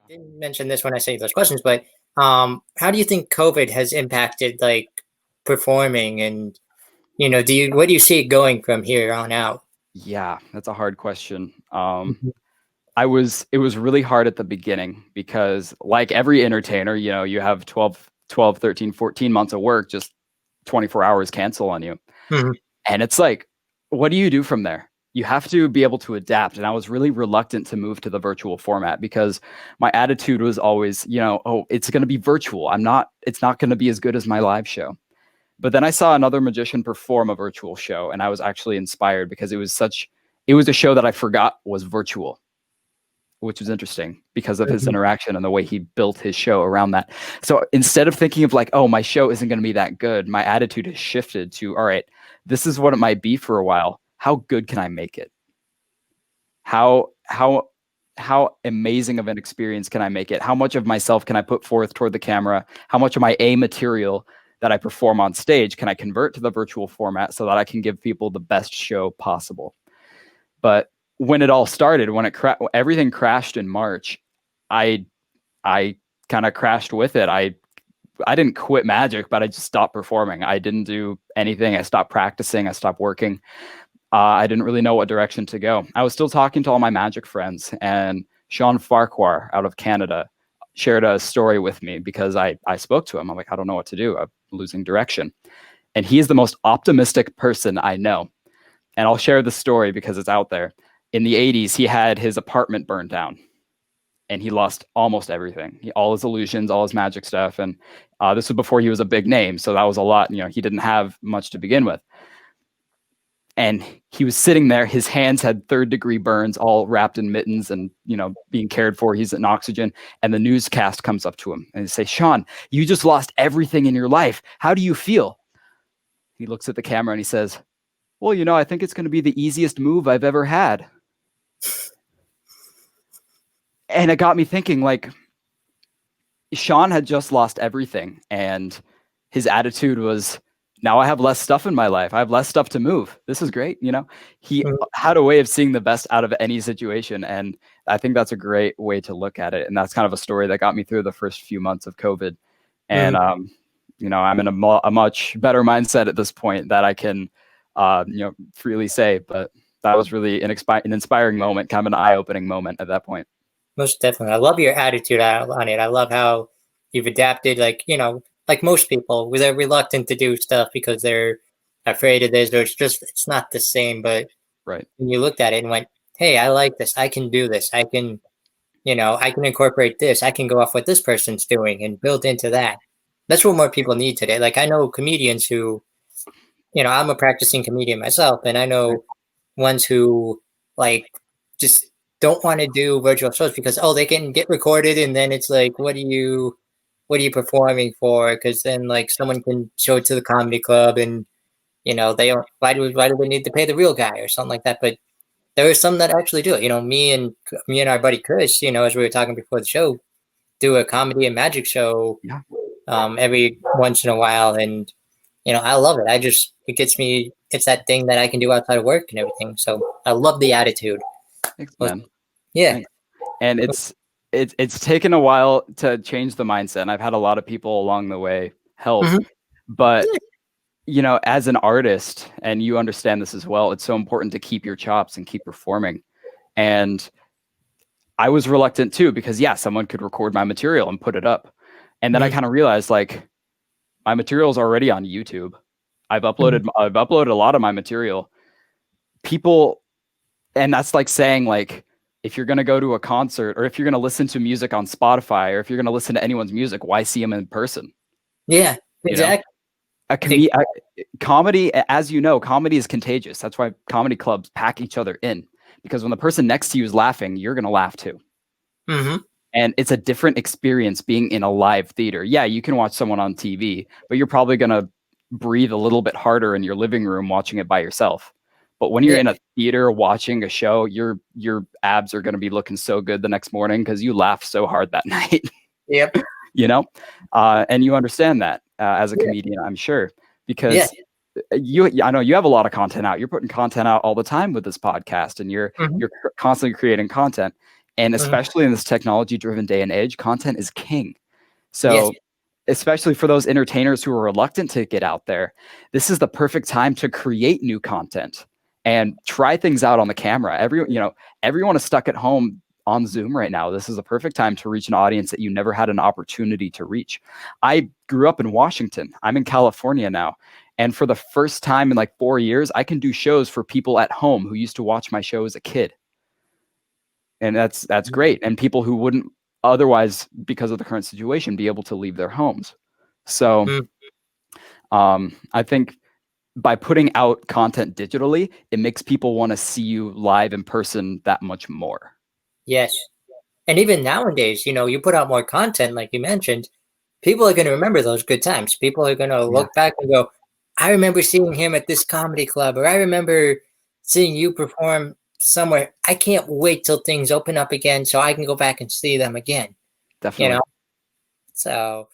didn't mention this when I say those questions, but how do you think COVID has impacted like performing and where do you see it going from here on out? Yeah, that's a hard question. Mhm. It was really hard at the beginning because like every entertainer, you have 12, 13, 14 months of work, just 24 hours cancel on you. Mhm. And it's like, what do you do from there? You have to be able to adapt. And I was really reluctant to move to the virtual format because my attitude was always, oh, it's going to be virtual. It's not going to be as good as my live show. But then I saw another magician perform a virtual show, and I was actually inspired because it was a show that I forgot was virtual, which was interesting because of his Mhm. interaction and the way he built his show around that. So instead of thinking of like, oh, my show isn't going to be that good, my attitude has shifted to, all right, this is what it might be for a while. How good can I make it? How amazing of an experience can I make it? How much of myself can I put forth toward the camera? How much of my A material that I perform on stage can I convert to the virtual format so that I can give people the best show possible? But when it all started, when everything crashed in March, I I kind of crashed with it. I didn't quit magic, but I just stopped performing. I didn't do anything. I stopped practicing. I stopped working. I didn't really know what direction to go. I was still talking to all my magic friends, and Sean Farquhar out of Canada shared a story with me because I spoke to him. I'm like, I don't know what to do. I'm losing direction. And he's the most optimistic person I know. And I'll share the story because it's out there. In the 80s, he had his apartment burned down and he lost almost everything, all his illusions, all his magic stuff. And this was before he was a big name. So that was a lot. He didn't have much to begin with. And he was sitting there. His hands had third-degree burns, all wrapped in mittens and, being cared for. He's in oxygen. And the newscast comes up to him and they say, Sean, you just lost everything in your life. How do you feel? He looks at the camera and he says, well, I think it's going to be the easiest move I've ever had. And it got me thinking, like, Sean had just lost everything. And his attitude was, now I have less stuff in my life. I have less stuff to move. This is great. He Mhm. had a way of seeing the best out of any situation. And I think that's a great way to look at it. And that's kind of a story that got me through the first few months of COVID. And, Mhm. I'm in a much better mindset at this point that I can, freely say, but that was really an inspiring moment, kind of an eye-opening moment at that point. Most definitely. I love your attitude on it. I love how you've adapted, like, like most people, they're reluctant to do stuff because they're afraid of this, or it's not the same. But Right. when you looked at it and went, hey, I like this. I can do this. I can incorporate this. I can go off what this person's doing and build into that. That's what more people need today. Like, I know comedians who, I'm a practicing comedian myself, and I Right. know ones who like just don't want to do virtual shows because they can get recorded and then it's like what are you performing for? Because then like someone can show it to the comedy club and they don't why do they need to pay the real guy or something like that? But there are some that actually do it. Me and our buddy Chris, as we were talking before the show, do a comedy and magic show Yeah. every once in a while, and I love it. It gets me. It's that thing that I can do outside of work and everything. So I love the attitude. Thanks, Well, man. yeah. Thanks. And it's taken a while to change the mindset. And I've had a lot of people along the way help, Mhm. but Yeah. as an artist, and you understand this as well, it's so important to keep your chops and keep performing. And I was reluctant too, because someone could record my material and put it up. And then I Mhm. kind of realized like my material is already on YouTube. I've Mhm. uploaded a lot of my material. People, and that's like saying like, if you're going to go to a concert or if you're going to listen to music on Spotify or if you're going to listen to anyone's music, why see them in person? Yeah. You know, Exactly. a comedy, as you know, comedy is contagious. That's why comedy clubs pack each other in, because when the person next to you is laughing, you're going to laugh too. Mm-hmm. And it's a different experience being in a live theater. Yeah, you can watch someone on TV, but you're probably going to breathe a little bit harder in your living room watching it by yourself. But when you're Yeah. in a theater watching a show, your abs are going to be looking so good the next morning because you laughed so hard that night. Yep. And you understand that as a Yeah. comedian, I'm sure, Yeah. because I know you have a lot of content out. You're putting content out all the time with this podcast, and Mhm. you're constantly creating content. And Mhm. especially in this technology-driven day and age, content is king. Yes. So, especially for those entertainers who are reluctant to get out there, this is the perfect time to create new content and try things out on the camera. Everyone is stuck at home on Zoom right now. This is a perfect time to reach an audience that you never had an opportunity to reach. I grew up in Washington. I'm in California now. And for the first time in like 4 years, I can do shows for people at home who used to watch my show as a kid. And that's great. And people who wouldn't otherwise, because of the current situation, be able to leave their homes. So Mm. I think by putting out content digitally, it makes people want to see you live in person that much more. Yes. And even nowadays, you put out more content, like you mentioned, people are going to remember those good times. People are going to Yeah, look back and go, I remember seeing him at this comedy club, or I remember seeing you perform somewhere. I can't wait till things open up again so I can go back and see them again, you definitely. know? So